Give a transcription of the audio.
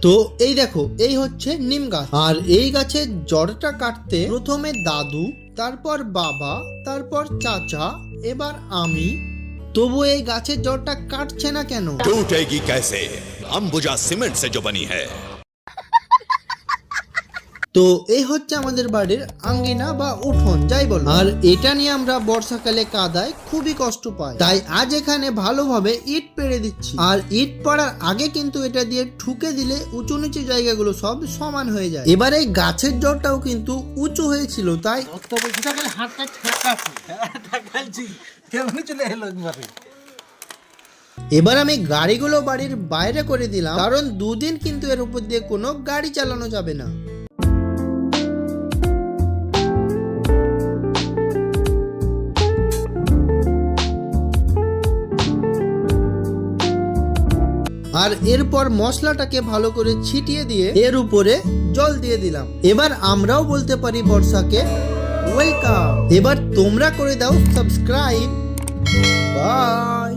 তো এই দেখো, এই হচ্ছে নিম গাছ। আর এই গাছের জড়টা কাটতে প্রথমে দাদু, তারপর বাবা, তারপর চাচা, এবার আমি। তবু এই গাছের জড়টা কাটছে না কেন? टूटेगी कैसे? अंबुजा सीमेंट से जो बनी है। তো এই হচ্ছে আমাদের বাড়ির আঙ্গিনা বা উঠোন, যাই বল। আর এটা নিয়ে আমরা বর্ষাকালে কাদায় খুবই কষ্ট পাই, তাই আজ এখানে ভালোভাবে ইট পেড়ে দিচ্ছি। আর ইট পড়ার আগে কিন্তু এটা দিয়ে ঠুকে দিলে উঁচু নিচু জায়গাগুলো সব সমান হয়ে যায়। এবার এই গাছের জড়টাও কিন্তু উঁচু হয়েছিল, তাই এবার আমি গাড়িগুলো বাড়ির বাইরে করে দিলাম, কারণ দুদিন কিন্তু এর উপর দিয়ে কোনো গাড়ি চালানো যাবে না। আর এরপর মশলাটাকে ভালো করে ছিটিয়ে দিয়ে এর উপরে জল দিয়ে দিলাম। এবার আমরাও বলতে পারি বর্ষাকে ওয়েলকাম। এবার তোমরা করে দাও সাবস্ক্রাইব। বাই।